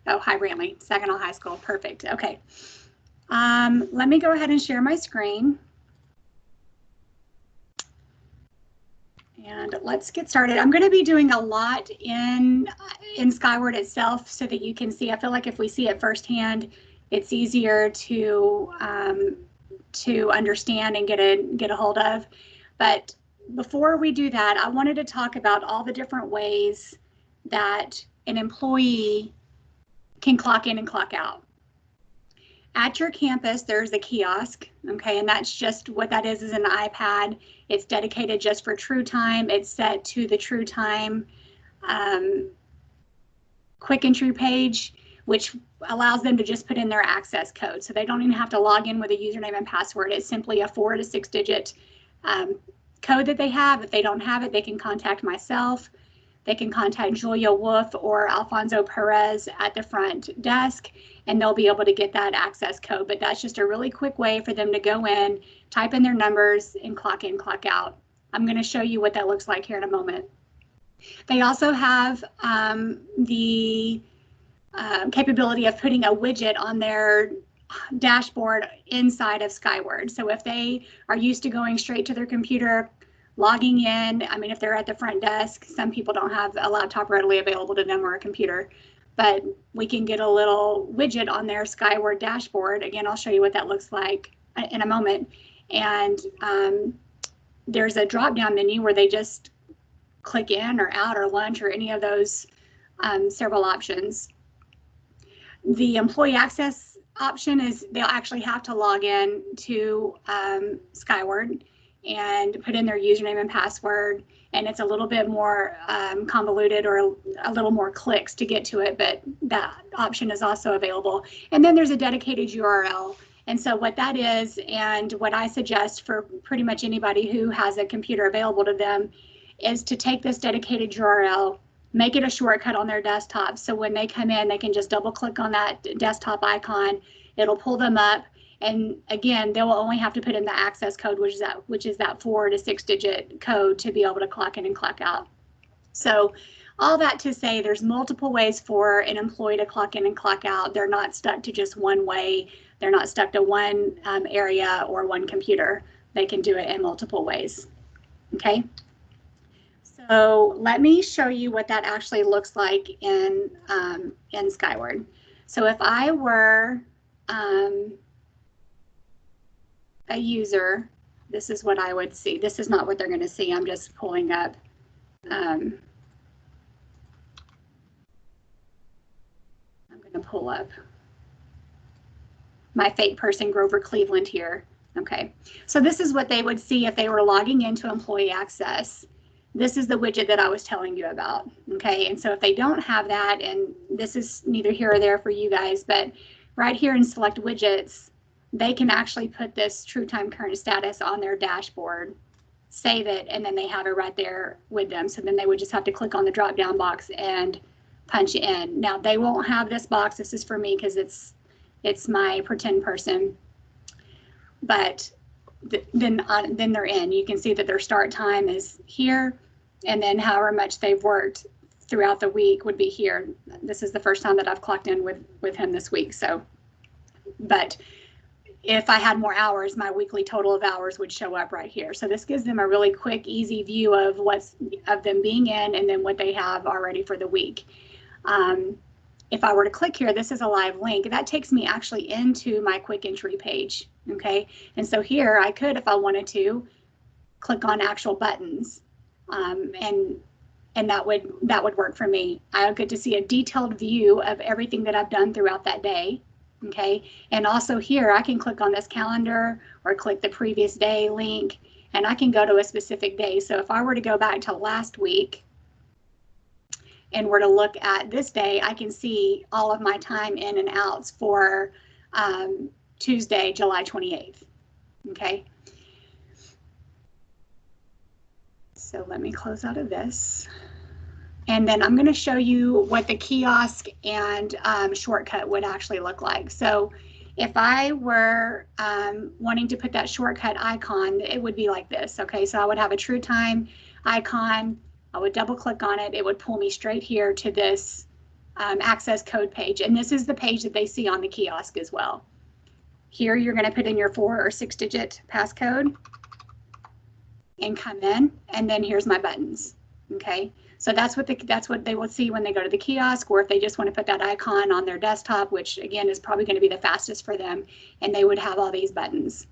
Oh, hi, Brantley, Saginaw High School. Perfect. Okay. Let me go ahead and share my screen. And let's get started. I'm going to be doing a lot in Skyward itself so that you can see. I feel like if we see it firsthand, it's easier to understand and get a hold of. But before we do that, I wanted to talk about all the different ways that an employee can clock in and clock out. At your campus, there's a kiosk, okay, and that's just what that is an iPad. It's dedicated just for True Time. It's set to the True Time quick entry page, which allows them to just put in their access code. So they don't even have to log in with a username and password. It's simply a 4 to 6 digit code that they have. If they don't have it, they can contact myself. They can contact Julia Wolf or Alfonso Perez at the front desk, and they'll be able to get that access code. But that's just a really quick way for them to go in, type in their numbers, and clock in, clock out. I'm going to show you what that looks like here in a moment. They also have the capability of putting a widget on their dashboard inside of Skyward. So if they are used to going straight to their computer, logging in, I mean, if they're at the front desk, some people don't have a laptop readily available to them or a computer, but we can get a little widget on their Skyward dashboard. Again, I'll show you what that looks like in a moment. And there's a drop-down menu where they just click in or out or lunch or any of those several options. The employee access option is they'll actually have to log in to Skyward and put in their username and password, and it's a little bit more convoluted or a little more clicks to get to it, but that option is also available. And then there's a dedicated URL. And so what that is, and what I suggest for pretty much anybody who has a computer available to them, is to take this dedicated URL, make it a shortcut on their desktop. So when they come in, they can just double click on that desktop icon. It'll pull them up. And again, they will only have to put in the access code, which is that 4 to 6 digit code to be able to clock in and clock out. So all that to say, there's multiple ways for an employee to clock in and clock out. They're not stuck to just one way. They're not stuck to one area or one computer. They can do it in multiple ways. Okay. So let me show you what that actually looks like in Skyward. So if I were a user, this is what I would see. This is not what they're going to see. I'm just pulling up. I'm going to pull up my fake person, Grover Cleveland here. Okay, so this is what they would see if they were logging into Employee Access. This is the widget that I was telling you about. Okay, and so if they don't have that, and this is neither here or there for you guys, but right here in Select Widgets, they can actually put this True Time Current Status on their dashboard, save it, and then they have it right there with them. So then they would just have to click on the drop-down box and punch in. Now they won't have this box. This is for me because it's my pretend person. But then they're in. You can see that their start time is here, and then however much they've worked throughout the week would be here. This is the first time that I've clocked in with him this week. So, but if I had more hours, my weekly total of hours would show up right here. So this gives them a really quick, easy view of of them being in and then what they have already for the week. If I were to click here, this is a live link. That takes me actually into my quick entry page. Okay, and so here I could, if I wanted to, click on actual buttons, and that would work for me. I would get to see a detailed view of everything that I've done throughout that day. Okay, and also here I can click on this calendar or click the previous day link, and I can go to a specific day. So if I were to go back to last week and were to look at this day, I can see all of my time in and outs for Tuesday, July 28th. Okay. So let me close out of this. And then I'm going to show you what the kiosk and shortcut would actually look like. So if I were wanting to put that shortcut icon, it would be like this. Okay, so I would have a True Time icon. I would double click on it. It would pull me straight here to this access code page. And this is the page that they see on the kiosk as well. Here, you're going to put in your 4 or 6 digit passcode and come in, and then here's my buttons. Okay, so that's what they will see when they go to the kiosk, or if they just want to put that icon on their desktop, which again is probably going to be the fastest for them, and they would have all these buttons.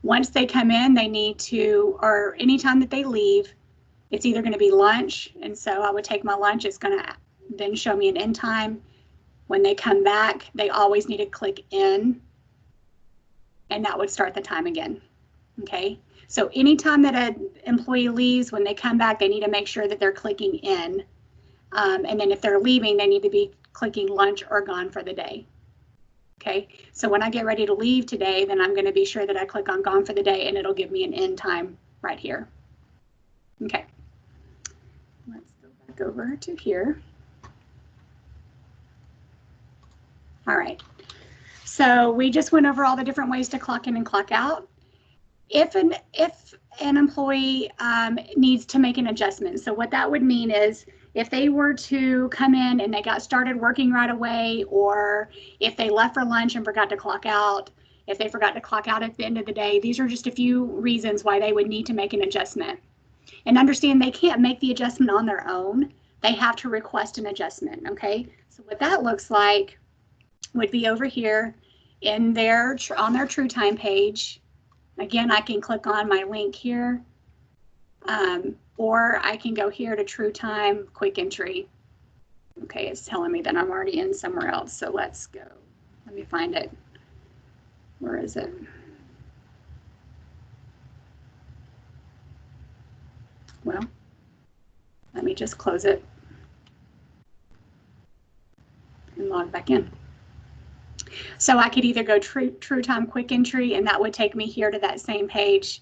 Once they come in, they need to, or anytime that they leave, it's either going to be lunch, and so I would take my lunch. It's going to then show me an end time. When they come back, they always need to click in, and that would start the time again. Okay, so anytime that an employee leaves, when they come back, they need to make sure that they're clicking in. And then if they're leaving, they need to be clicking lunch or gone for the day. Okay, so when I get ready to leave today, then I'm going to be sure that I click on gone for the day, and it'll give me an end time right here. Okay, let's go back over to here. All right, so we just went over all the different ways to clock in and clock out. If an employee needs to make an adjustment, so what that would mean is if they were to come in and they got started working right away, or if they left for lunch and forgot to clock out, if they forgot to clock out at the end of the day, these are just a few reasons why they would need to make an adjustment. And understand they can't make the adjustment on their own. They have to request an adjustment, okay? So what that looks like would be over here in their on their True Time page. Again, I can click on my link here, or I can go here to True Time Quick Entry. Okay, it's telling me that I'm already in somewhere else, so let's go. Let me find it. Where is it? Well, let me just close it and log back in. So I could either go True Time Quick Entry, and that would take me here to that same page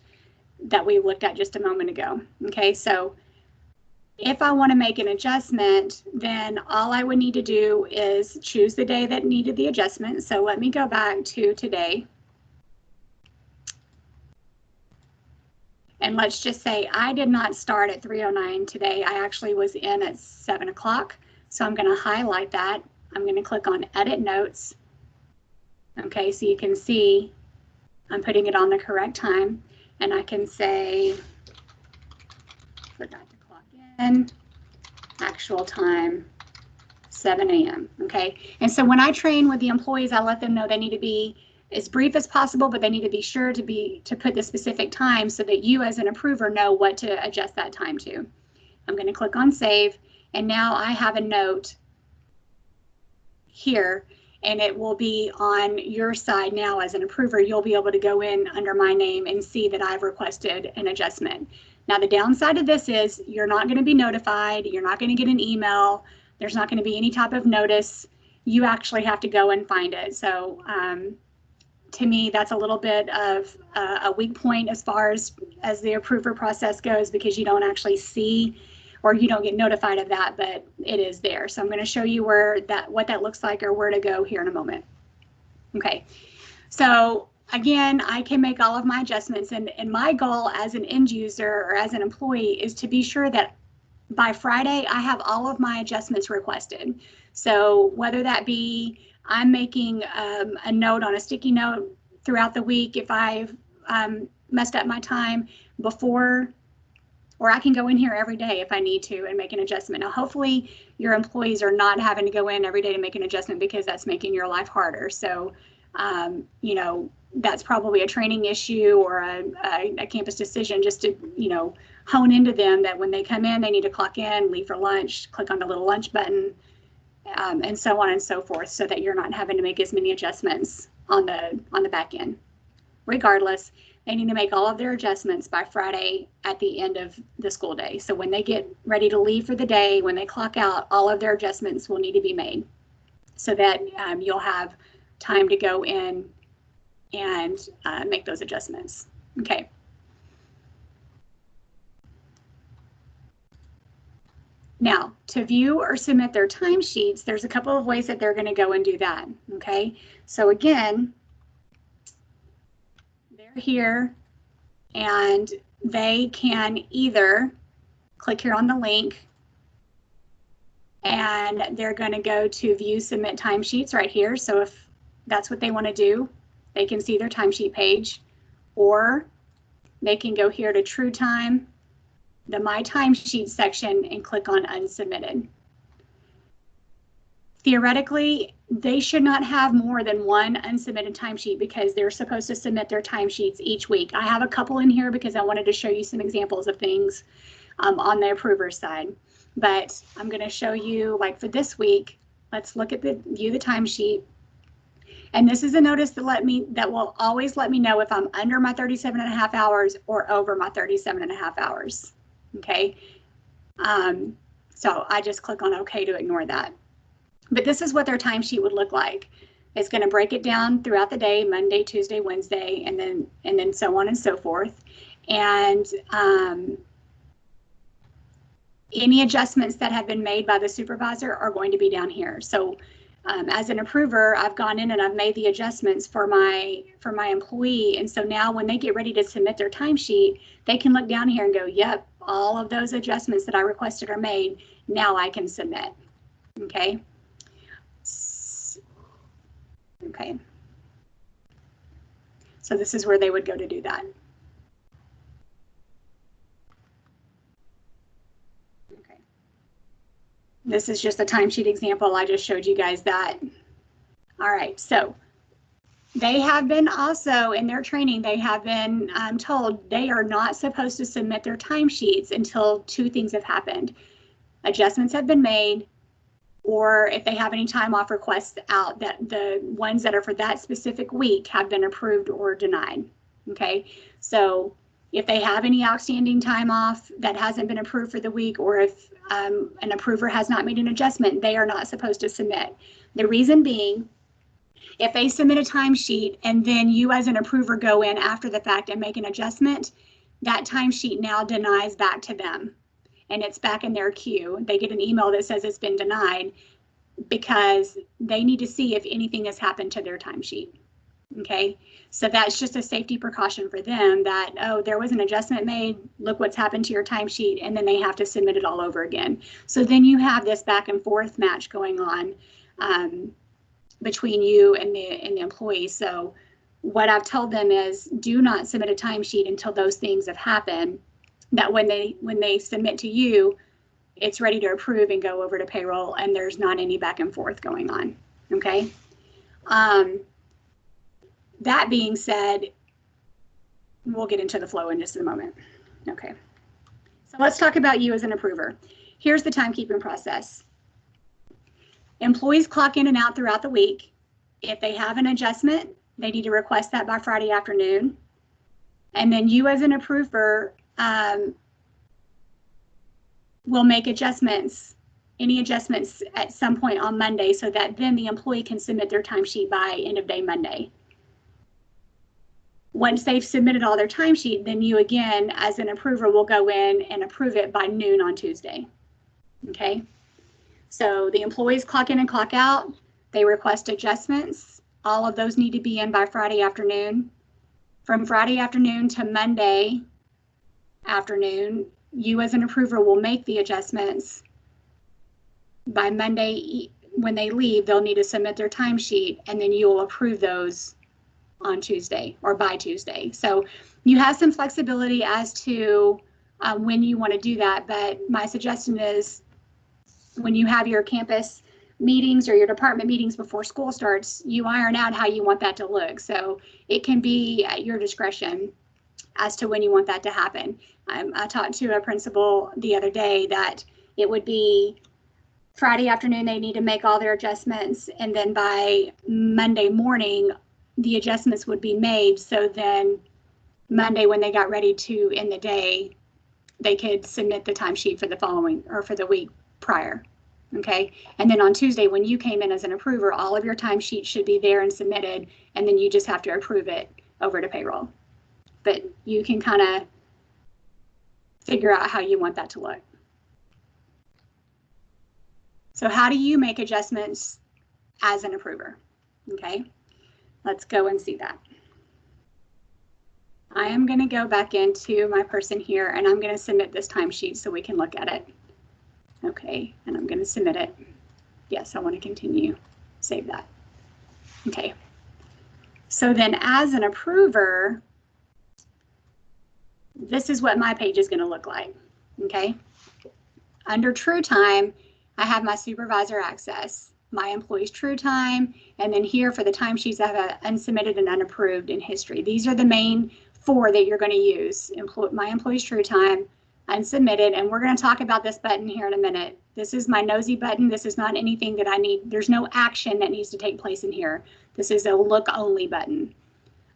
that we looked at just a moment ago. Okay, so if I want to make an adjustment, then all I would need to do is choose the day that needed the adjustment. So let me go back to today. And let's just say I did not start at 3:09 today. I actually was in at 7 o'clock. So I'm going to highlight that. I'm going to click on Edit Notes. Okay, so you can see I'm putting it on the correct time, and I can say, forgot to clock in, actual time, 7 a.m. Okay, and so when I train with the employees, I let them know they need to be as brief as possible, but they need to be sure to put the specific time so that you as an approver know what to adjust that time to. I'm going to click on Save, and now I have a note here, and it will be on your side now as an approver. You'll be able to go in under my name and see that I've requested an adjustment. Now, the downside of this is you're not going to be notified. You're not going to get an email. There's not going to be any type of notice. You actually have to go and find it. So to me, that's a little bit of a weak point as far as the approver process goes, because you don't actually see or you don't get notified of that, but it is there. So I'm going to show you what that looks like or where to go here in a moment. Okay, so again, I can make all of my adjustments, and my goal as an end user or as an employee is to be sure that by Friday I have all of my adjustments requested. So whether that be I'm making a note on a sticky note throughout the week if I've messed up my time before, or I can go in here every day if I need to and make an adjustment. Now, hopefully your employees are not having to go in every day to make an adjustment, because that's making your life harder. So, you know, that's probably a training issue or a campus decision, just to, you know, hone into them that when they come in, they need to clock in, leave for lunch, click on the little lunch button, and so on and so forth, so that you're not having to make as many adjustments on the back end. Regardless, they need to make all of their adjustments by Friday at the end of the school day. So when they get ready to leave for the day, when they clock out, all of their adjustments will need to be made, so that you'll have time to go in and make those adjustments. Okay. Now, to view or submit their timesheets, there's a couple of ways that they're going to go and do that. Okay. So again, here, and they can either click here on the link and they're going to go to view submit timesheets right here. So if that's what they want to do, they can see their timesheet page, or they can go here to True Time, the My Timesheet section, and click on Unsubmitted. Theoretically, they should not have more than one unsubmitted timesheet because they're supposed to submit their timesheets each week. I have a couple in here because I wanted to show you some examples of things on the approver side. But I'm going to show you, like for this week, let's look at the view the timesheet. And this is a notice that will always let me know if I'm under my 37.5 hours or over my 37.5 hours. Okay. So I just click on OK to ignore that. But this is what their timesheet would look like. It's going to break it down throughout the day, Monday, Tuesday, Wednesday, and then so on and so forth. And any adjustments that have been made by the supervisor are going to be down here. So as an approver, I've gone in and I've made the adjustments for my employee. And so now when they get ready to submit their timesheet, they can look down here and go, yep, all of those adjustments that I requested are made. Now I can submit. Okay. Okay. So this is where they would go to do that. Okay. This is just a timesheet example. I just showed you guys that. All right. So they have been also in their training, they have been told they are not supposed to submit their timesheets until two things have happened. Adjustments have been made, or if they have any time off requests out, that the ones that are for that specific week have been approved or denied. Okay, so if they have any outstanding time off that hasn't been approved for the week, or if an approver has not made an adjustment, they are not supposed to submit. The reason being, if they submit a timesheet and then you as an approver go in after the fact and make an adjustment, that timesheet now denies back to them. And it's back in their queue. They get an email that says it's been denied because they need to see if anything has happened to their timesheet. Okay, so that's just a safety precaution for them that, oh, there was an adjustment made, look what's happened to your timesheet, and then they have to submit it all over again. So then you have this back and forth match going on between you and the employee. So what I've told them is do not submit a timesheet until those things have happened. That when they submit to you, it's ready to approve and go over to payroll, and there's not any back and forth going on. Okay. That being said, we'll get into the flow in just a moment. Okay. So let's talk about you as an approver. Here's the timekeeping process. Employees clock in and out throughout the week. If they have an adjustment, they need to request that by Friday afternoon. And then you as an approver will make adjustments, any adjustments at some point on Monday, so that then the employee can submit their timesheet by end of day Monday. Once they've submitted all their timesheet, then you again, as an approver, will go in and approve it by noon on Tuesday. Okay, so the employees clock in and clock out, they request adjustments. All of those need to be in by Friday afternoon. From Friday afternoon to Monday afternoon, you as an approver will make the adjustments. By Monday, when they leave, they'll need to submit their timesheet, and then you'll approve those on Tuesday or by Tuesday. So you have some flexibility as to when you want to do that, but my suggestion is when you have your campus meetings or your department meetings before school starts, you iron out how you want that to look. So it can be at your discretion as to when you want that to happen. I talked to a principal the other day that it would be Friday afternoon, they need to make all their adjustments, and then by Monday morning, the adjustments would be made. So then Monday, when they got ready to end the day, they could submit the timesheet for the following or for the week prior. Okay. And then on Tuesday, when you came in as an approver, all of your timesheets should be there and submitted, and then you just have to approve it over to payroll. But you can kind of figure out how you want that to look. So how do you make adjustments as an approver? Okay, let's go and see that. I am going to go back into my person here, and I'm going to submit this timesheet so we can look at it. Okay, and I'm going to submit it. Yes, I want to continue. Save that. Okay. So then as an approver, this is what my page is going to look like. Okay. Under True Time, I have my supervisor access, my employees True Time, and then here for the timesheets, I have unsubmitted and unapproved in history. These are the main 4 that you're going to use. My employees True Time, unsubmitted, and we're going to talk about this button here in a minute. This is my nosy button. This is not anything that I need. There's no action that needs to take place in here. This is a look only button.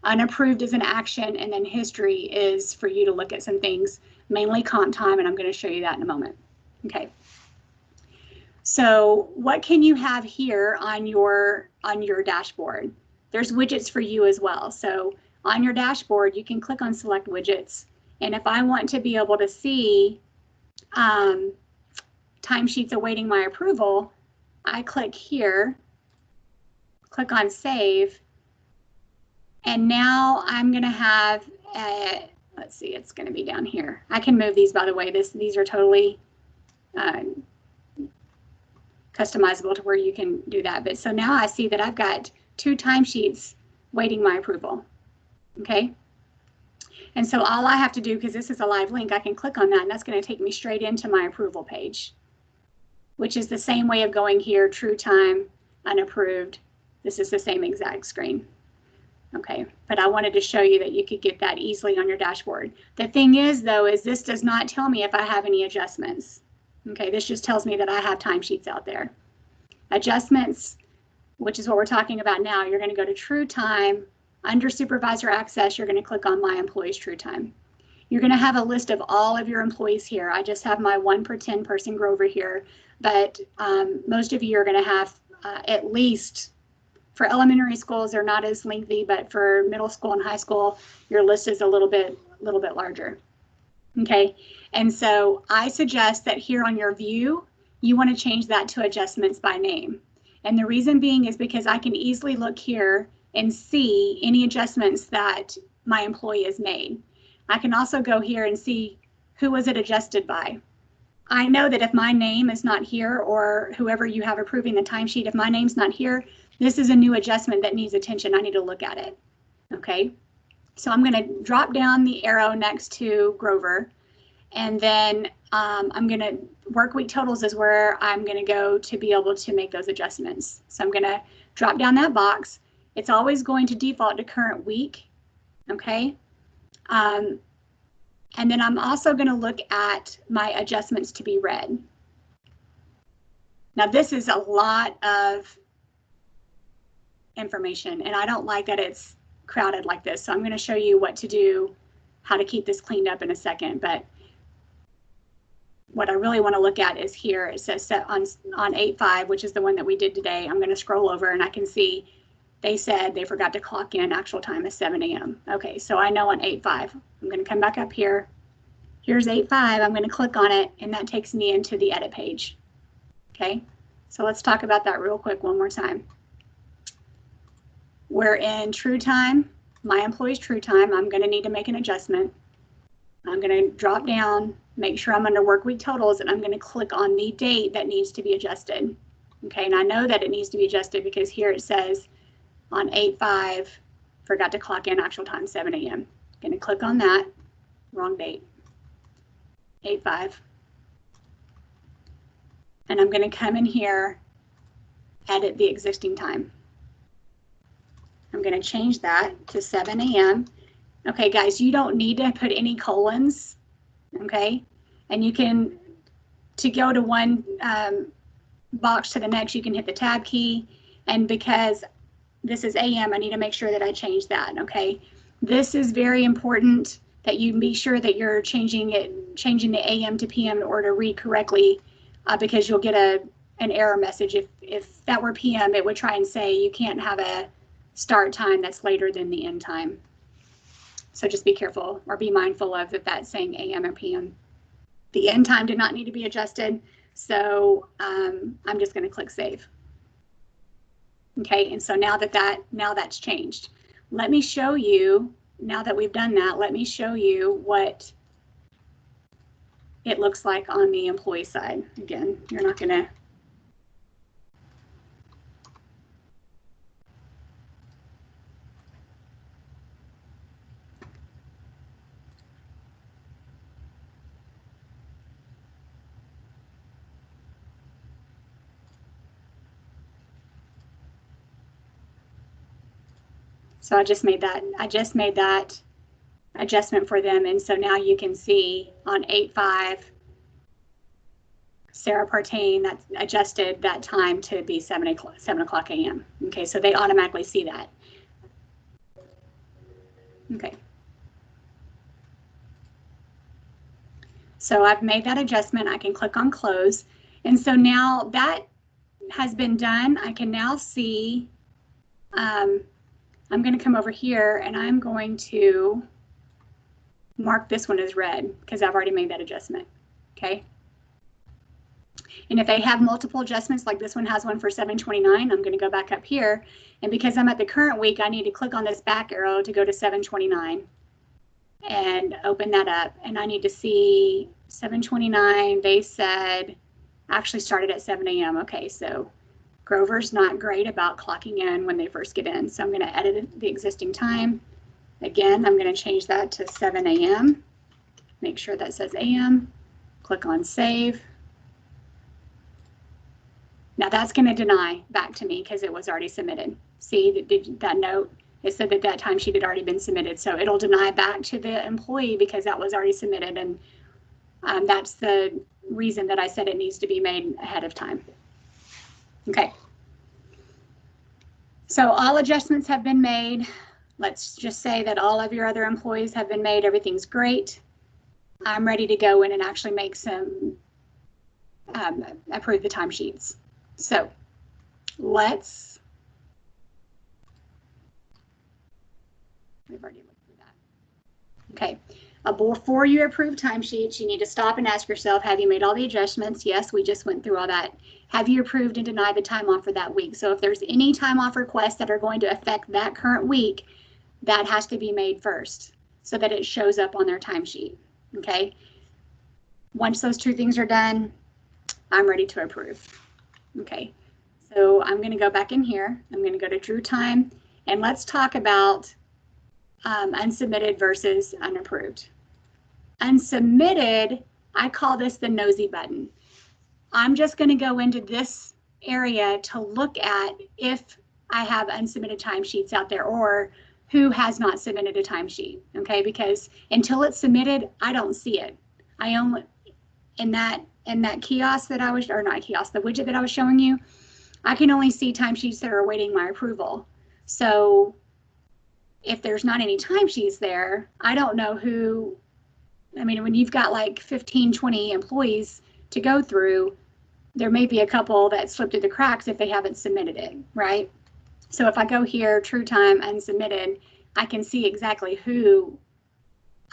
Unapproved is an action, and then history is for you to look at some things, mainly comp time, and I'm going to show you that in a moment. Okay. So what can you have here on your dashboard? There's widgets for you as well. So on your dashboard, you can click on select widgets. And if I want to be able to see timesheets awaiting my approval, I click here, click on save. And now I'm going to have, let's see, it's going to be down here. I can move these, by the way. These are totally customizable to where you can do that. But so now I see that I've got 2 timesheets waiting my approval. Okay. And so all I have to do, because this is a live link, I can click on that and that's going to take me straight into my approval page, which is the same way of going here, True Time, unapproved. This is the same exact screen. Okay, but I wanted to show you that you could get that easily on your dashboard. The thing is, though, is this does not tell me if I have any adjustments. Okay, this just tells me that I have timesheets out there. Adjustments, which is what we're talking about now, you're going to go to True Time. Under Supervisor Access, you're going to click on My Employees True Time. You're going to have a list of all of your employees here. I just have my 1 per 10 person Grover here, but most of you are going to have at least, for elementary schools, they're not as lengthy, but for middle school and high school, your list is a little bit larger. Okay, and so I suggest that here on your view, you want to change that to adjustments by name. And the reason being is because I can easily look here and see any adjustments that my employee has made. I can also go here and see who was it adjusted by. I know that if my name is not here, or whoever you have approving the timesheet, if my name's not here, this is a new adjustment that needs attention. I need to look at it. Okay, so I'm going to drop down the arrow next to Grover, and then I'm going to work week totals is where I'm going to go to be able to make those adjustments. So I'm going to drop down that box. It's always going to default to current week. Okay. And then I'm also going to look at my adjustments to be read. Now this is a lot of information and I don't like that it's crowded like this. So I'm going to show you what to do, how to keep this cleaned up in a second. But what I really want to look at is here. It says set on 8/5, which is the one that we did today. I'm going to scroll over and I can see they said they forgot to clock in. Actual time is 7 a.m. Okay, so I know on 8/5. I'm going to come back up here. Here's 8/5. I'm going to click on it and that takes me into the edit page. Okay, so let's talk about that real quick one more time. We're in True Time, My Employees True Time. I'm going to need to make an adjustment. I'm going to drop down, make sure I'm under work week totals, and I'm going to click on the date that needs to be adjusted. Okay, and I know that it needs to be adjusted because here it says on 8/5, forgot to clock in, actual time 7 a.m. Going to click on that, wrong date, 8/5. And I'm going to come in here, edit the existing time. I'm going to change that to 7 a.m. Okay, guys, you don't need to put any colons, okay? And you can, to go to one box to the next, you can hit the tab key. And because this is AM, I need to make sure that I change that, okay? This is very important that you be sure that you're changing the AM to PM in order to read correctly, because you'll get an error message. If that were PM, it would try and say you can't have a start time that's later than the end time. So just be careful or be mindful of if that's saying AM or PM. The end time did not need to be adjusted, so I'm just going to click save. Okay, and so now that's changed. Let me show you, now that we've done that, let me show you what it looks like on the employee side. Again, you're not going to So I just made that adjustment for them. And so now you can see on 8/5, Sarah Partain, that adjusted that time to be 7 o'clock a.m. Okay, so they automatically see that. Okay. So I've made that adjustment. I can click on close. And so now that has been done. I can now see, I'm going to come over here and I'm going to mark this one as red because I've already made that adjustment. Okay. And if they have multiple adjustments, like this one has one for 7/29, I'm going to go back up here. And because I'm at the current week, I need to click on this back arrow to go to 7/29 and open that up. And I need to see 7/29. They said actually started at 7 a.m. Okay, so Grover's not great about clocking in when they first get in. So I'm going to edit the existing time. Again, I'm going to change that to 7 a.m. Make sure that says a.m. Click on save. Now that's going to deny back to me because it was already submitted. See that note? It said that that timesheet had already been submitted. So it'll deny back to the employee because that was already submitted. And that's the reason that I said it needs to be made ahead of time. Okay. So all adjustments have been made. Let's just say that all of your other employees have been made. Everything's great. I'm ready to go in and actually make some, approve the timesheets. So let's, we've already looked through that. Okay, before you approve timesheets, you need to stop and ask yourself, have you made all the adjustments? Yes, we just went through all that. Have you approved and denied the time off for that week? So if there's any time off requests that are going to affect that current week, that has to be made first so that it shows up on their timesheet. Okay, once those two things are done, I'm ready to approve. Okay, so I'm going to go back in here. I'm going to go to Drew Time, and let's talk about unsubmitted versus unapproved. Unsubmitted, I call this the nosy button. I'm just going to go into this area to look at if I have unsubmitted timesheets out there or who has not submitted a timesheet. Okay, because until it's submitted, I don't see it. I only in that kiosk that I was, or not kiosk, the widget that I was showing you, I can only see timesheets that are awaiting my approval. So if there's not any timesheets there, I don't know who, I mean, when you've got like 15, 20 employees to go through, there may be a couple that slip through the cracks if they haven't submitted it, right? So if I go here, True Time, unsubmitted, I can see exactly who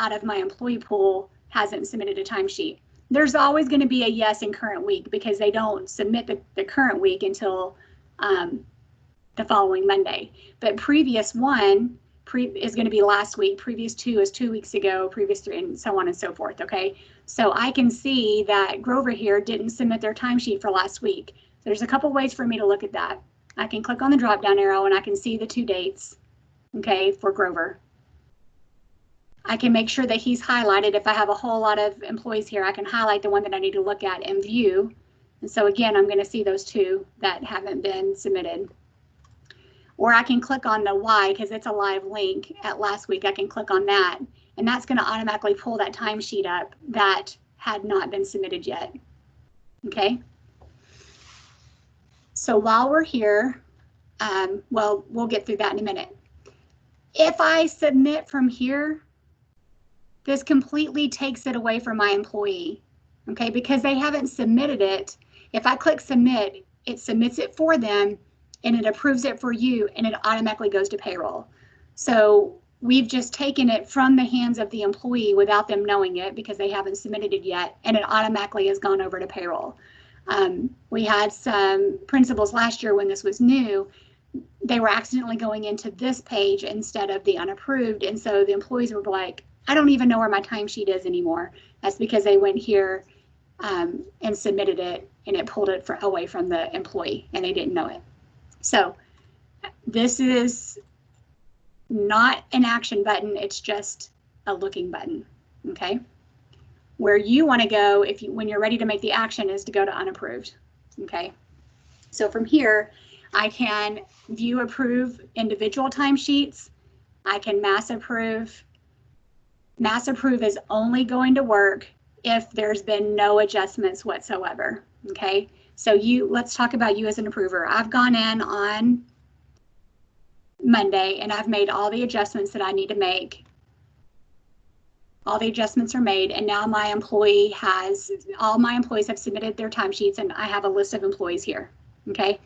out of my employee pool hasn't submitted a timesheet. There's always going to be a yes in current week because they don't submit the current week until the following Monday. But previous one is going to be last week, previous two is 2 weeks ago, previous three, and so on and so forth. Okay, so I can see that Grover here didn't submit their timesheet for last week. There's a couple ways for me to look at that. I can click on the drop down arrow and I can see the 2 dates, okay, for Grover. I can make sure that he's highlighted. If I have a whole lot of employees here, I can highlight the one that I need to look at and view. And so again, I'm going to see those 2 that haven't been submitted. Or I can click on the Y because it's a live link at last week. I can click on that and that's going to automatically pull that timesheet up that had not been submitted yet. Okay. So while we're here, well, we'll get through that in a minute. If I submit from here, this completely takes it away from my employee, okay? Because they haven't submitted it. If I click submit, it submits it for them and it approves it for you and it automatically goes to payroll. So we've just taken it from the hands of the employee without them knowing it because they haven't submitted it yet and it automatically has gone over to payroll. We had some principals last year when this was new. They were accidentally going into this page instead of the unapproved. And so the employees were like, I don't even know where my timesheet is anymore That's because they went here and submitted it, and it pulled it away from the employee, and they didn't know it. So this is not an action button, it's just a looking button, okay? Where you want to go when you're ready to make the action is to go to unapproved, okay? So from here, I can view approve individual timesheets. I can mass approve. Mass approve is only going to work if there's been no adjustments whatsoever, okay? So let's talk about you as an approver. I've gone in on Monday and I've made all the adjustments that I need to make. All the adjustments are made, and now all my employees have submitted their timesheets, and I have a list of employees here, okay?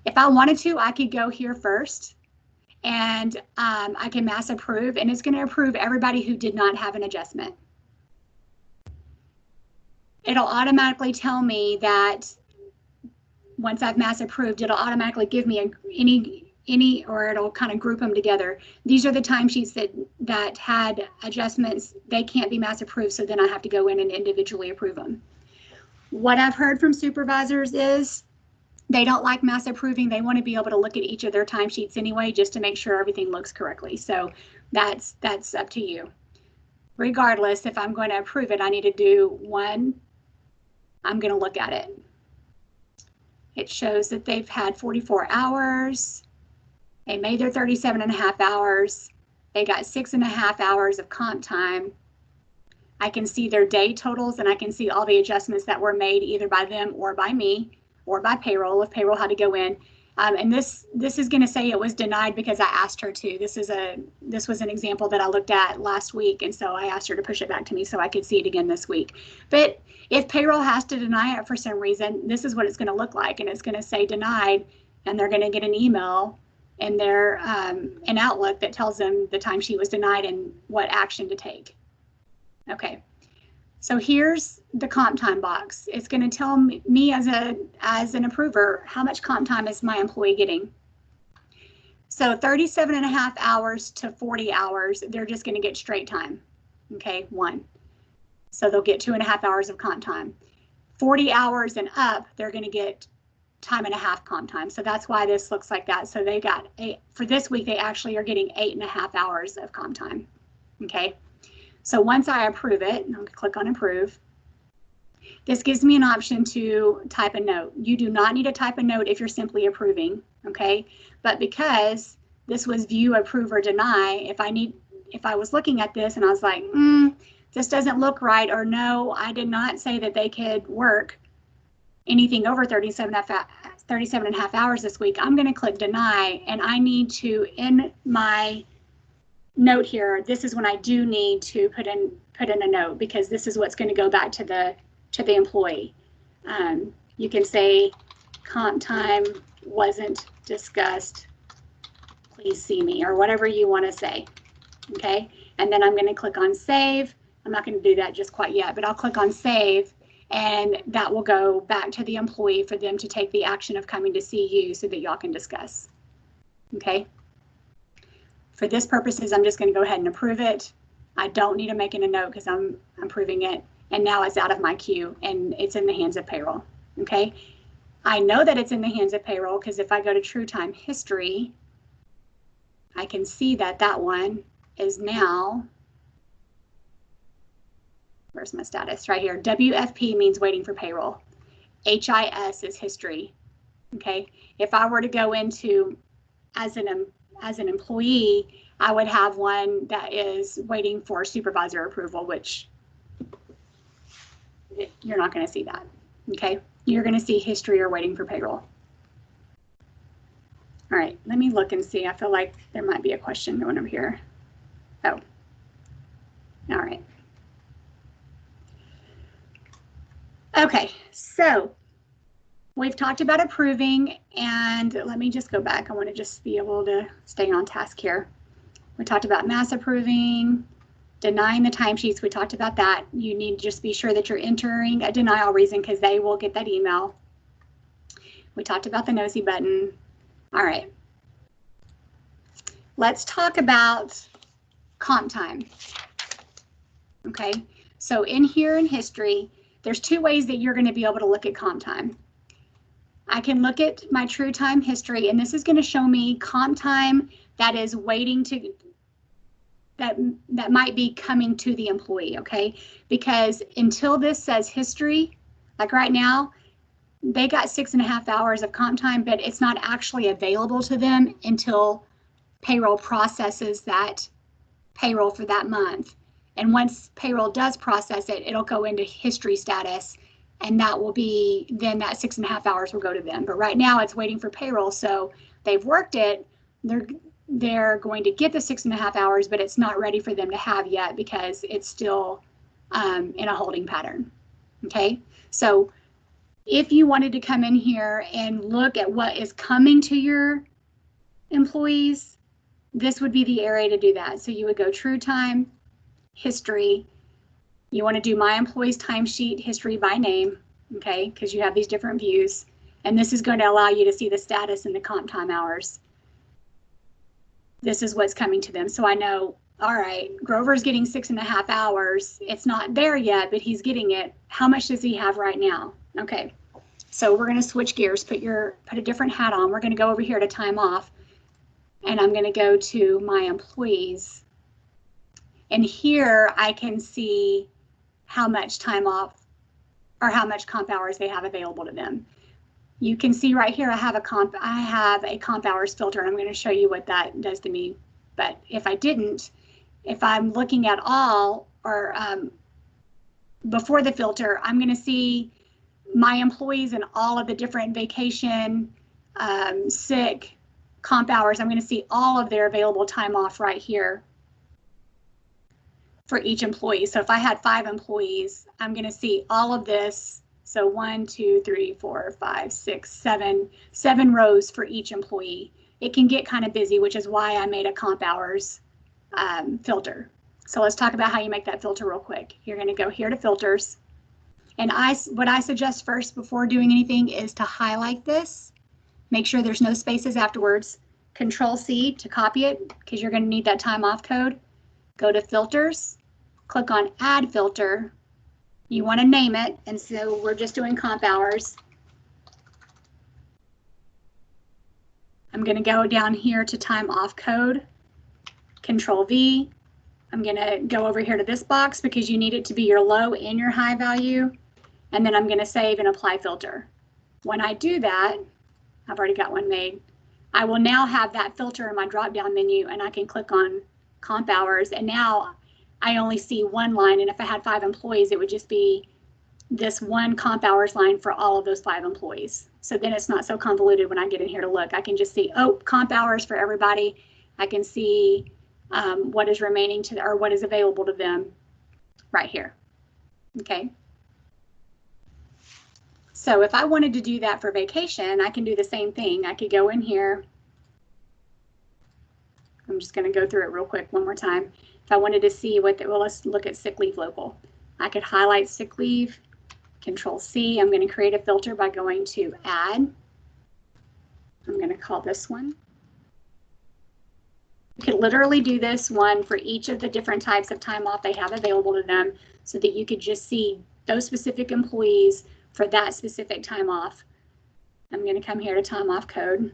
If I wanted to, I could go here first and I can mass approve, and it's going to approve everybody who did not have an adjustment. It'll automatically tell me that once I've mass approved, it'll automatically give me any, or it'll kind of group them together. These are the timesheets that had adjustments. They can't be mass approved, so then I have to go in and individually approve them. What I've heard from supervisors is they don't like mass approving. They want to be able to look at each of their timesheets anyway, just to make sure everything looks correctly. So that's up to you. Regardless, if I'm going to approve it, I need to do one. I'm going to look at it. It shows that they've had 44 hours. They made their 37.5 hours. They got 6.5 hours of comp time. I can see their day totals, and I can see all the adjustments that were made either by them or by me or by payroll, if payroll had to go in. And this is going to say it was denied because I asked her to. This was an example that I looked at last week, and so I asked her to push it back to me so I could see it again this week. But if payroll has to deny it for some reason, this is what it's going to look like, and it's going to say denied, and they're going to get an email in their an Outlook that tells them the timesheet was denied and what action to take. Okay. So here's the comp time box. It's going to tell me as an approver how much comp time is my employee getting. So 37.5 hours to 40 hours, they're just going to get straight time. Okay, 1. So they'll get 2.5 hours of comp time. 40 hours and up, they're going to get time and a half comp time. So that's why this looks like that. So they got for this week, they actually are getting 8.5 hours of comp time. Okay. So once I approve it, I'm going to click on approve. This gives me an option to type a note. You do not need to type a note if you're simply approving, okay? But because this was view, approve, or deny, if I was looking at this and I was like, this doesn't look right, or no, I did not say that they could work anything over 37.5 hours this week, I'm going to click deny, and I need to, in my note here, this is when I do need to put in a note, because this is what's going to go back to the employee. You can say comp time wasn't discussed, please see me, or whatever you want to say. Okay, and then I'm going to click on save. I'm not going to do that just quite yet, but I'll click on save, and that will go back to the employee for them to take the action of coming to see you so that y'all can discuss. Okay. For this purposes, I'm just going to go ahead and approve it. I don't need to make a note because I'm approving it. And now it's out of my queue and it's in the hands of payroll. Okay. I know that it's in the hands of payroll because if I go to True Time History, I can see that that one is now, where's my status? Right here. WFP means waiting for payroll. HIS is history. Okay. If I were to go into as an employee, I would have one that is waiting for supervisor approval, which you're not going to see that. Okay, you're going to see history or waiting for payroll. All right, let me look and see. I feel like there might be a question going over here. Oh, all right. Okay, so we've talked about approving, and let me just go back. I want to just be able to stay on task here. We talked about mass approving, denying the timesheets. We talked about that. You need to just be sure that you're entering a denial reason because they will get that email. We talked about the nosy button. All right. Let's talk about comp time. Okay. So in here in history, there's two ways that you're going to be able to look at comp time. I can look at my true time history, and this is going to show me comp time that is waiting to, that might be coming to the employee, okay? Because until this says history, like right now, they got 6.5 hours of comp time, but it's not actually available to them until payroll processes that payroll for that month. And once payroll does process it, it'll go into history status, and that will be, then that 6.5 hours will go to them. But right now it's waiting for payroll. So they've worked it. They're going to get the 6.5 hours, but it's not ready for them to have yet because it's still in a holding pattern. Okay. So if you wanted to come in here and look at what is coming to your employees, this would be the area to do that. So you would go true time, history. You want to do my employees timesheet history by name, okay, because you have these different views. And this is going to allow you to see the status and the comp time hours. This is what's coming to them. So I know, all right, Grover's getting 6.5 hours. It's not there yet, but he's getting it. How much does he have right now? Okay, so we're going to switch gears, put a different hat on. We're going to go over here to time off. And I'm going to go to my employees. And here I can see how much time off or how much comp hours they have available to them. You can see right here I have a comp hours filter, and I'm going to show you what that does to me. But if I didn't, if I'm looking at all or before the filter, I'm going to see my employees and all of the different vacation, sick, comp hours. I'm going to see all of their available time off right here for each employee. So if I had 5 employees, I'm going to see all of this. So 1, 2, 3, 4, 5, 6, 7 rows for each employee. It can get kind of busy, which is why I made a comp hours filter. So let's talk about how you make that filter real quick. You're going to go here to filters. And what I suggest first before doing anything is to highlight this. Make sure there's no spaces afterwards. Control C to copy it because you're going to need that time off code. Go to filters, click on add filter. You want to name it, and so we're just doing comp hours. I'm going to go down here to time off code, Control V. I'm going to go over here to this box because you need it to be your low and your high value. And then I'm going to save and apply filter. When I do that, I've already got one made. I will now have that filter in my drop-down menu, and I can click on comp hours. And now I only see one line. And if I had 5 employees, it would just be this one comp hours line for all of those 5 employees. So then it's not so convoluted when I get in here to look. I can just see, oh, comp hours for everybody. I can see what is remaining to, or what is available to them right here. Okay. So if I wanted to do that for vacation, I can do the same thing. I could go in here. I'm just going to go through it real quick one more time. If I wanted to see what, well, let's look at sick leave local. I could highlight sick leave, Control C. I'm going to create a filter by going to add. I'm going to call this one. You could literally do this one for each of the different types of time off they have available to them so that you could just see those specific employees for that specific time off. I'm going to come here to time off code.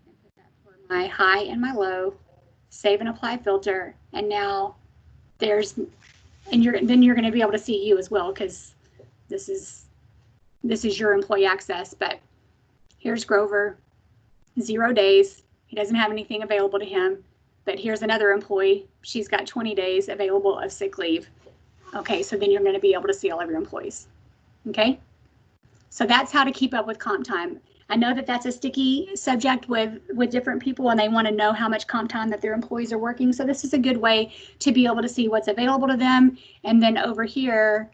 Put that for my high and my low, save and apply filter. And now there's, and then you're going to be able to see you as well, because this is your employee access. But here's Grover, 0 days. He doesn't have anything available to him. But here's another employee. She's got 20 days available of sick leave. Okay, so then you're going to be able to see all of your employees. Okay, so that's how to keep up with comp time. I know that that's a sticky subject with different people, and they want to know how much comp time that their employees are working. So this is a good way to be able to see what's available to them. And then over here,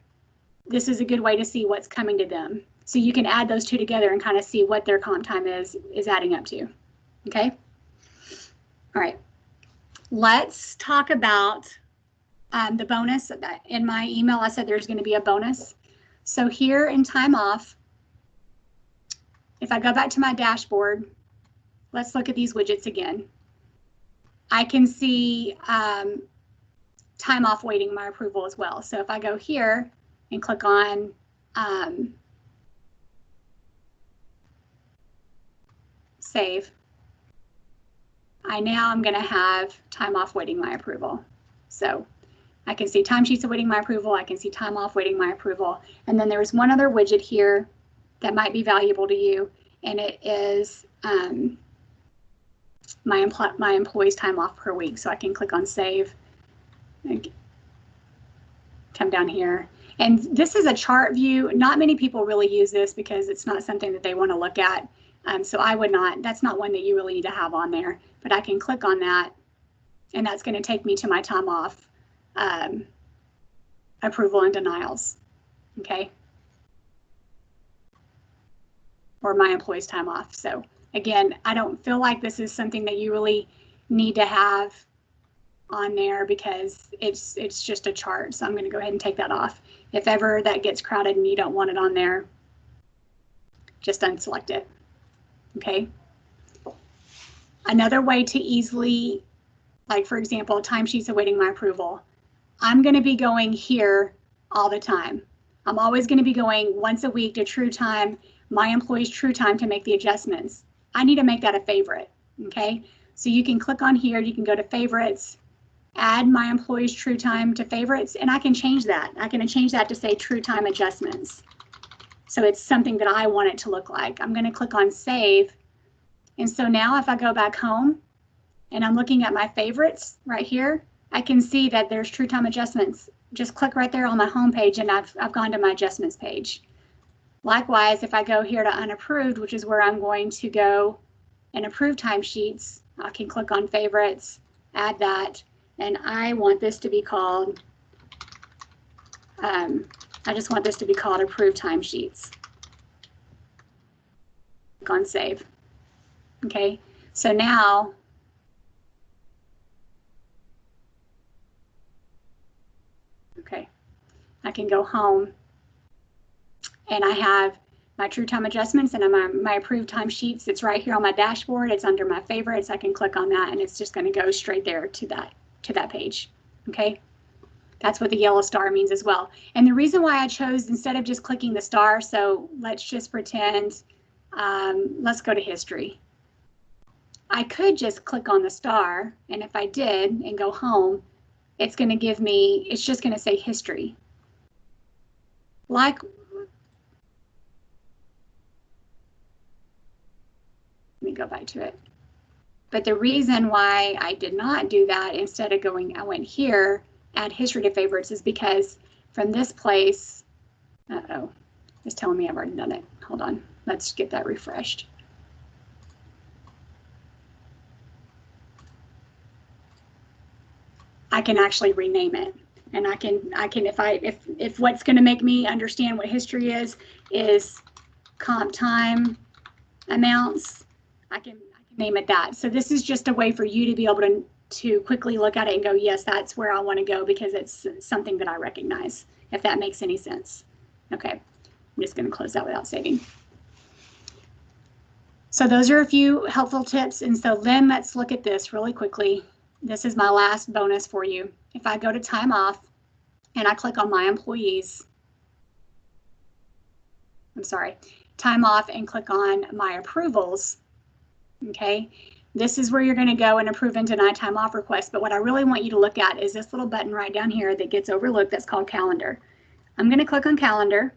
this is a good way to see what's coming to them. So you can add those two together and kind of see what their comp time is adding up to. Okay. All right. Let's talk about the bonus. In my email, I said there's going to be a bonus. So here in time off, if I go back to my dashboard, let's look at these widgets again. I can see time off waiting my approval as well. So if I go here and click on save, now I'm going to have time off waiting my approval. So I can see timesheets awaiting my approval. I can see time off waiting my approval. And then there's one other widget here that might be valuable to you, and it is my employees' time off per week. So I can click on save, and come down here. And this is a chart view. Not many people really use this because it's not something that they want to look at. So I would not, that's not one that you really need to have on there, but I can click on that, and that's going to take me to my time off approval and denials, okay? Or my employees' time off. So again, I don't feel like this is something that you really need to have on there because it's just a chart. So I'm going to go ahead and take that off. If ever that gets crowded and you don't want it on there, just unselect it. Okay. Another way to easily, like for example, timesheets awaiting my approval. I'm going to be going here all the time. I'm always going to be going once a week to True Time, my employees' True Time, to make the adjustments. I need to make that a favorite. Okay. So you can click on here, you can go to favorites, add my employees' True Time to favorites, and I can change that. I can change that to say True Time adjustments. So it's something that I want it to look like. I'm going to click on save. And so now if I go back home and I'm looking at my favorites right here, I can see that there's True Time adjustments. Just click right there on my home page and I've gone to my adjustments page. Likewise, if I go here to unapproved, which is where I'm going to go and approve timesheets, I can click on favorites, add that, and I want this to be called, I just want this to be called approved timesheets. Click on save. Okay, so now I can go home and I have my True Time adjustments and my approved timesheets. It's right here on my dashboard. It's under my favorites. I can click on that and it's just going to go straight there to that page. Okay, that's what the yellow star means as well. And the reason why I chose, instead of just clicking the star, so let's just pretend, let's go to history. I could just click on the star, and if I did and go home, it's going to give me, it's just going to say history. Like, let me go back to it. But the reason why I did not do that, instead of going, I went here, add history to favorites, is because from this place, uh-oh, it's telling me I've already done it. Hold on, let's get that refreshed. I can actually rename it, and I can if what's going to make me understand what history is comp time amounts, I can name it that. So this is just a way for you to be able to quickly look at it and go, yes, that's where I want to go because it's something that I recognize, if that makes any sense. Okay, I'm just going to close that without saving. So those are a few helpful tips. And so then let's look at this really quickly. This is my last bonus for you. If I go to time off and I click on my employees, time off, and click on my approvals, okay, this is where you're going to go and approve and deny time off requests. But what I really want you to look at is this little button right down here that gets overlooked that's called calendar. I'm going to click on calendar,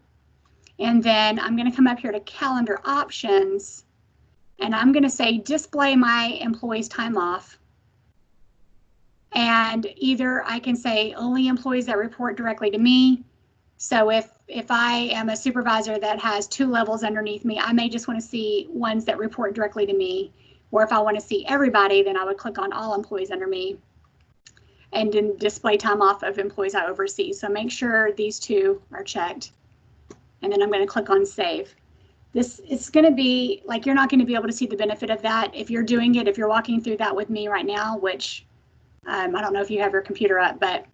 and then I'm going to come up here to calendar options, and I'm going to say display my employees' time off. And either I can say only employees that report directly to me. So if I am a supervisor that has 2 levels underneath me, I may just want to see ones that report directly to me. Or if I want to see everybody, then I would click on all employees under me and then display time off of employees I oversee. So make sure these 2 are checked. And then I'm going to click on save. This is going to be like, you're not going to be able to see the benefit of that if you're doing it, if you're walking through that with me right now, which I don't know if you have your computer up, but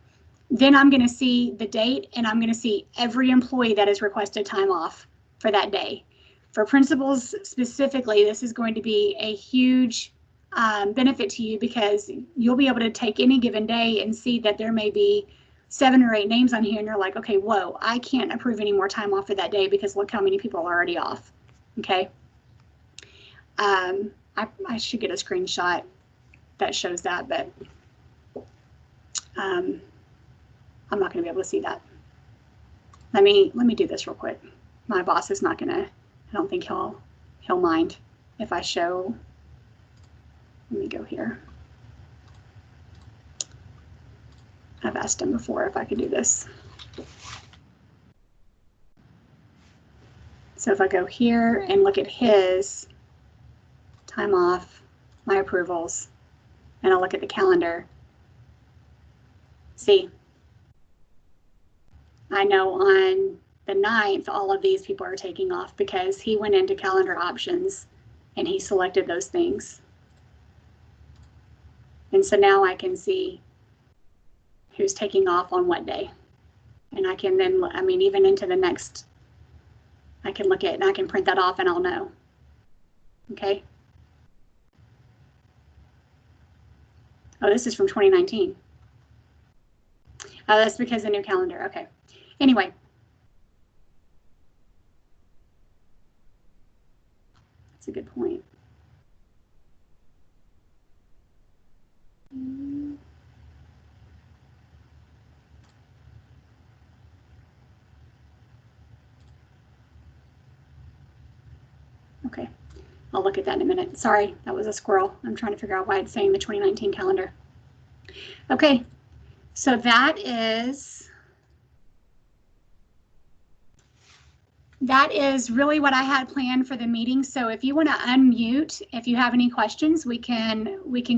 then I'm going to see the date and I'm going to see every employee that has requested time off for that day. For principals specifically, this is going to be a huge benefit to you, because you'll be able to take any given day and see that there may be 7 or 8 names on here, and you're like, okay, whoa, I can't approve any more time off for that day because look how many people are already off. Okay. I should get a screenshot that shows that, but I'm not going to be able to see that. Let me do this real quick. My boss is not going to, I don't think he'll mind if I show. Let me go here. I've asked him before if I could do this. So if I go here and look at his time off, my approvals, and I'll look at the calendar. See, I know on the 9th, all of these people are taking off because he went into calendar options and he selected those things. And so now I can see who's taking off on what day. And I can then, I mean, even into the next, I can look at and I can print that off and I'll know. Okay. Oh, this is from 2019. Oh, that's because the new calendar. Okay. Anyway. That's a good point. Okay, I'll look at that in a minute. Sorry, that was a squirrel. I'm trying to figure out why it's saying the 2019 calendar. Okay, so that is really what I had planned for the meeting. So if you want to unmute, if you have any questions, we can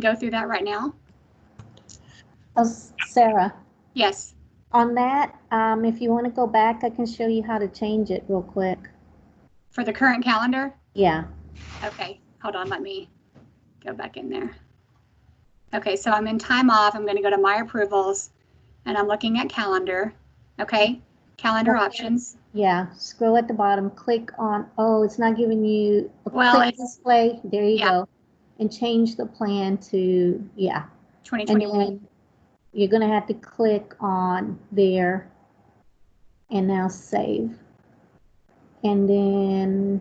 go through that right now. Oh, Sarah. Yes. On that, if you want to go back, I can show you how to change it real quick. For the current calendar? Yeah. Okay, hold on, let me go back in there. Okay, so I'm in time off. I'm going to go to my approvals and I'm looking at calendar. Okay, calendar options. Yeah, scroll at the bottom, click on, oh, it's not giving you a quick display. There you go. And change the plan to, 2021. And then you're going to have to click on there and now save. And then.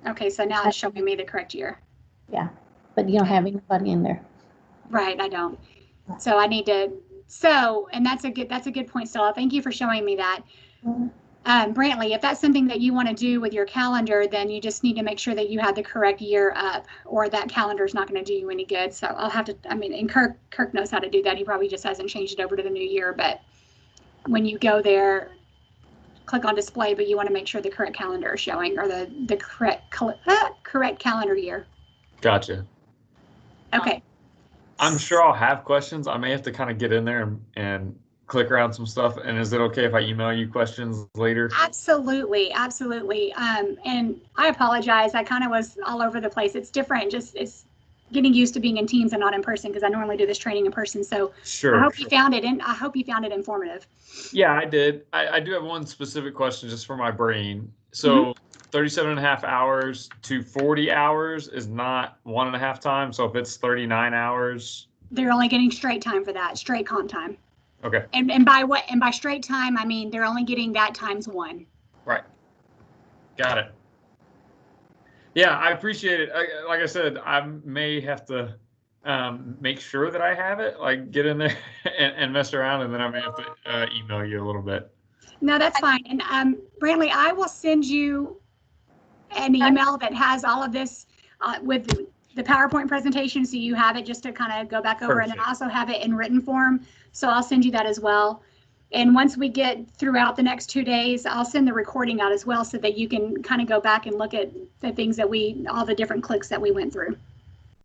Okay, so now it's showing me the correct year. Yeah, but you don't have anybody in there. Right, I don't. So I need to, and that's a good point, Stella. Thank you for showing me that. Brantley, if that's something that you want to do with your calendar, then you just need to make sure that you have the correct year up, or that calendar is not going to do you any good. So I'll have to, I mean, and Kirk knows how to do that. He probably just hasn't changed it over to the new year, but when you go there, click on display, but you want to make sure the correct calendar is showing, or the correct calendar year. Gotcha. Okay. I'm sure I'll have questions. I may have to kind of get in there and click around some stuff. And is it okay if I email you questions later? Absolutely, absolutely. And I apologize. I kind of was all over the place. It's different. It's getting used to being in Teams and not in person, because I normally do this training in person. So sure. I hope you found it informative. Yeah, I did. I do have one specific question just for my brain. So 37.5 hours to 40 hours is not 1.5 time. So if it's 39 hours, they're only getting straight time for that, straight comp time. Okay. And by straight time, I mean they're only getting that times 1. Right. Got it. Yeah, I appreciate it. Like I said, I may have to make sure that I have it, like get in there and mess around, and then I may have to email you a little bit. No, that's fine. And Brantley, I will send you an email that has all of this with the PowerPoint presentation, so you have it just to kind of go back over. Perfect. And then also have it in written form. So I'll send you that as well. And once we get throughout the next 2 days, I'll send the recording out as well, so that you can kind of go back and look at the things that all the different clicks that we went through.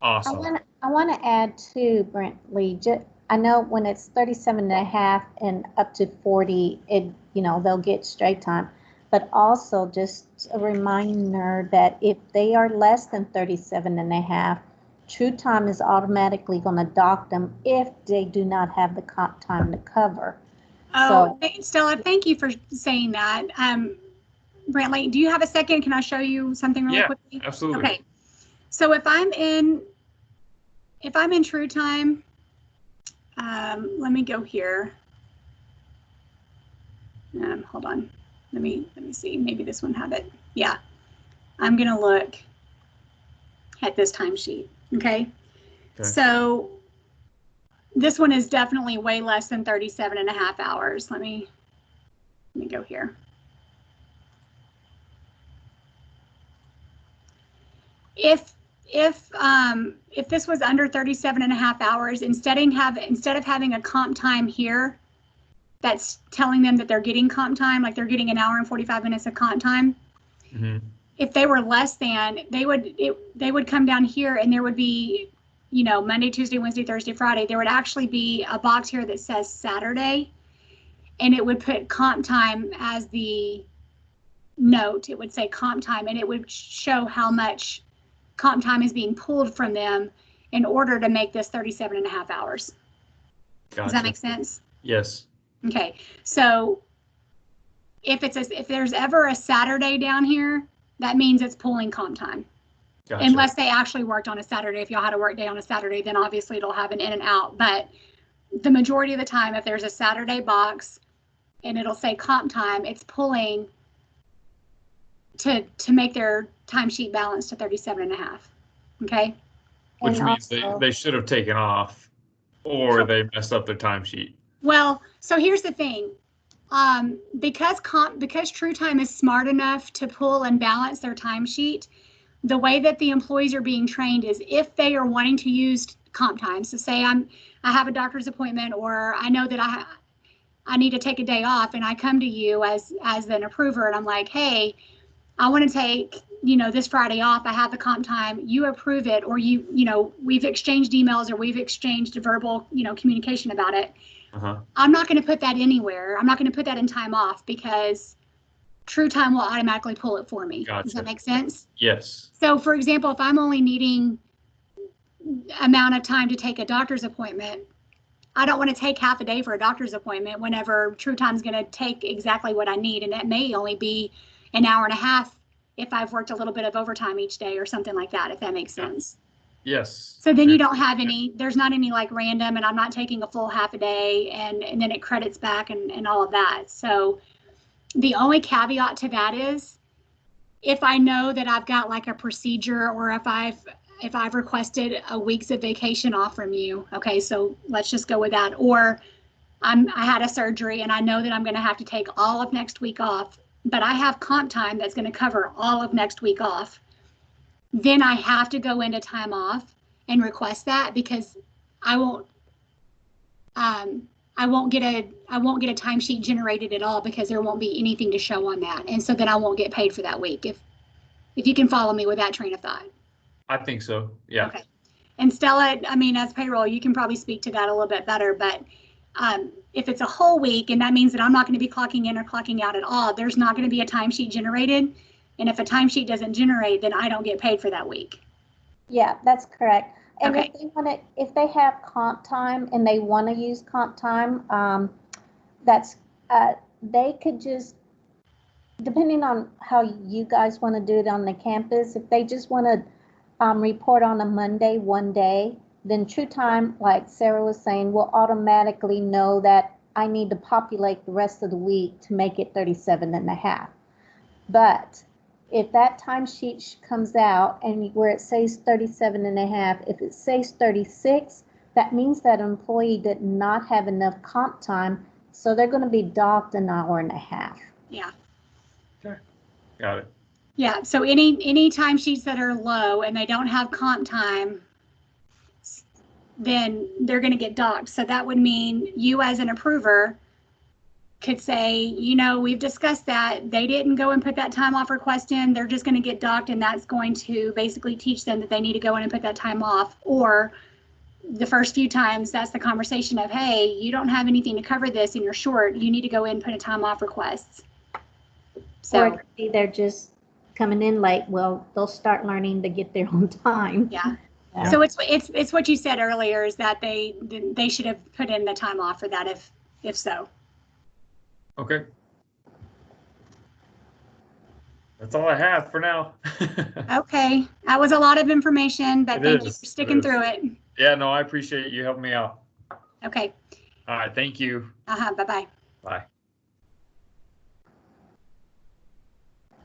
Awesome. I want to add too, Brantley. I know when it's 37.5 and up to 40, they'll get straight time. But also just a reminder that if they are less than 37.5, true time is automatically going to dock them if they do not have the comp time to cover. Oh, so, Stella, thank you for saying that. Brantley, do you have a second? Can I show you something really quickly? Absolutely. Okay. So if I'm in if I'm in true time, let me go here. Hold on. Let me see. Maybe this one have it. Yeah. I'm going to look at this timesheet. Okay. So this one is definitely way less than 37.5 hours. Let me go here. If this was under 37.5 hours, instead of having a comp time here that's telling them that they're getting comp time, like they're getting an hour and 45 minutes of comp time. Mm-hmm. If they were less than, they would come down here and there would be, you know, Monday, Tuesday, Wednesday, Thursday, Friday, there would actually be a box here that says Saturday, and it would put comp time as the note. It would say comp time, and it would show how much comp time is being pulled from them in order to make this 37.5 hours. Gotcha. Does that make sense? Yes. Okay. So if there's ever a Saturday down here, that means it's pulling comp time. Gotcha. Unless they actually worked on a Saturday. If y'all had a work day on a Saturday, then obviously it'll have an in and out. But the majority of the time, if there's a Saturday box and it'll say comp time, it's pulling to make their timesheet balance to 37.5. Okay. Which means they should have taken off, or they messed up their timesheet. Well, so here's the thing. Because True Time is smart enough to pull and balance their timesheet, the way that the employees are being trained is if they are wanting to use comp time. So say I have a doctor's appointment, or I know that I need to take a day off, and I come to you as an approver, and I'm like, hey, I want to take, you know, this Friday off. I have the comp time. You approve it, or you know, we've exchanged emails, or we've exchanged verbal, you know, communication about it. Uh-huh. I'm not going to put that anywhere. I'm not going to put that in time off, because True Time will automatically pull it for me. Gotcha. Does that make sense? Yes. So for example, if I'm only needing amount of time to take a doctor's appointment, I don't want to take half a day for a doctor's appointment whenever True Time is going to take exactly what I need. And that may only be an hour and a half if I've worked a little bit of overtime each day or something like that, if that makes sense. Yes. So then you don't have there's not any like random, and I'm not taking a full half a day and then it credits back and all of that. So the only caveat to that is if I know that I've got like a procedure, or if I've requested a week's of vacation off from you. Okay, so let's just go with that. Or I had a surgery and I know that I'm going to have to take all of next week off, but I have comp time that's going to cover all of next week off. Then I have to go into time off and request that, because I won't get a timesheet generated at all, because there won't be anything to show on that. And so then I won't get paid for that week. If you can follow me with that train of thought. I think so. Yeah. Okay. And Stella, I mean, as payroll, you can probably speak to that a little bit better, but if it's a whole week, and that means that I'm not going to be clocking in or clocking out at all, there's not going to be a timesheet generated. And if a timesheet doesn't generate, then I don't get paid for that week. Yeah, that's correct. And okay. if they have comp time and they want to use comp time, they could just, depending on how you guys want to do it on the campus, if they just want to report on a Monday, one day, then True Time, like Sarah was saying, will automatically know that I need to populate the rest of the week to make it 37.5. But if that timesheet comes out and where it says 37.5, if it says 36, that means that employee did not have enough comp time, so they're going to be docked an hour and a half. Yeah. Okay. Got it. Yeah. So any timesheets that are low and they don't have comp time, then they're going to get docked. So that would mean you as an approver could say, you know, we've discussed that they didn't go and put that time off request in, they're just going to get docked, and that's going to basically teach them that they need to go in and put that time off. Or the first few times, that's the conversation of, hey, you don't have anything to cover this and you're short, you need to go in and put a time off requests. So or they're just coming in late. Well, they'll start learning to get their own time. Yeah. So it's what you said earlier, is that they should have put in the time off for that if so. Okay. That's all I have for now. Okay. That was a lot of information, but thank you for sticking through it. Yeah, no, I appreciate you helping me out. Okay. All right, thank you. Bye-bye. Bye.